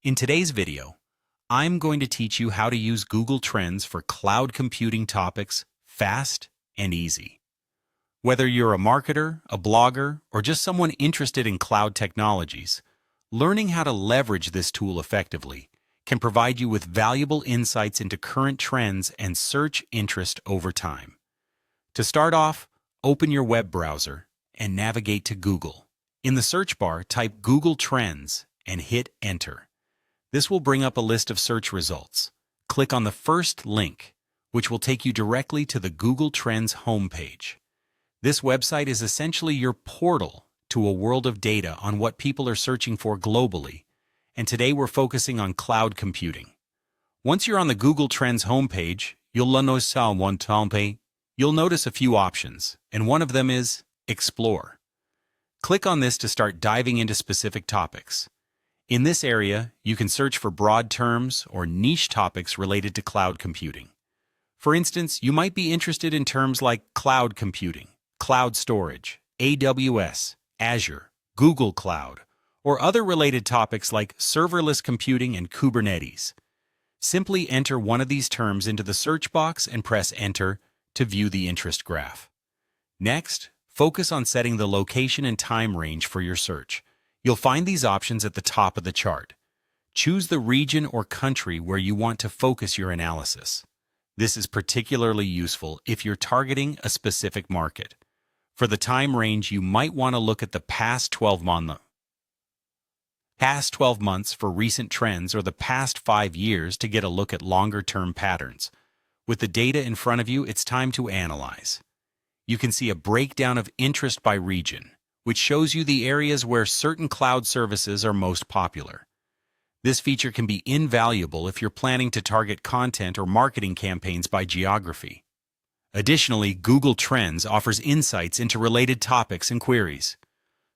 In today's video, I'm going to teach you how to use Google Trends for cloud computing topics fast and easy. Whether you're a marketer, a blogger, or just someone interested in cloud technologies, learning how to leverage this tool effectively can provide you with valuable insights into current trends and search interest over time. To start off, open your web browser and navigate to Google. In the search bar, type Google Trends and hit Enter. This will bring up a list of search results. Click on the first link, which will take you directly to the Google Trends homepage. This website is essentially your portal to a world of data on what people are searching for globally, and today we're focusing on cloud computing. Once you're on the Google Trends homepage, you'll notice a few options, and one of them is Explore. Click on this to start diving into specific topics. In this area, you can search for broad terms or niche topics related to cloud computing. For instance, you might be interested in terms like cloud computing, cloud storage, AWS, Azure, Google Cloud, or other related topics like serverless computing and Kubernetes. Simply enter one of these terms into the search box and press Enter to view the interest graph. Next, focus on setting the location and time range for your search. You'll find these options at the top of the chart. Choose the region or country where you want to focus your analysis. This is particularly useful if you're targeting a specific market. For the time range, you might want to look at the past 12 months for recent trends or the past 5 years to get a look at longer-term patterns. With the data in front of you, it's time to analyze. You can see a breakdown of interest by region, which shows you the areas where certain cloud services are most popular. This feature can be invaluable if you're planning to target content or marketing campaigns by geography. Additionally, Google Trends offers insights into related topics and queries.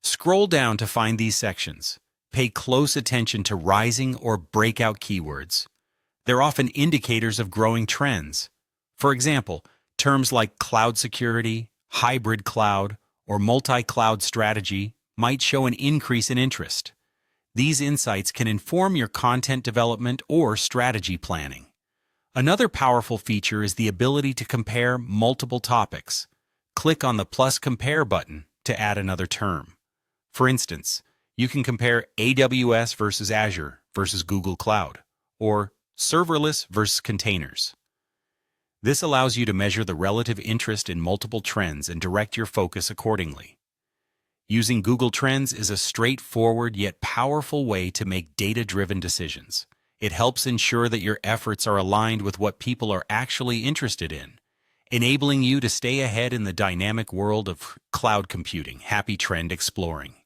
Scroll down to find these sections. Pay close attention to rising or breakout keywords. They're often indicators of growing trends. For example, terms like cloud security, hybrid cloud, or multi-cloud strategy might show an increase in interest. These insights can inform your content development or strategy planning. Another powerful feature is the ability to compare multiple topics. Click on the plus compare button to add another term. For instance, you can compare AWS versus Azure versus Google Cloud, or serverless versus containers. This allows you to measure the relative interest in multiple trends and direct your focus accordingly. Using Google Trends is a straightforward yet powerful way to make data-driven decisions. It helps ensure that your efforts are aligned with what people are actually interested in, enabling you to stay ahead in the dynamic world of cloud computing. Happy trend exploring!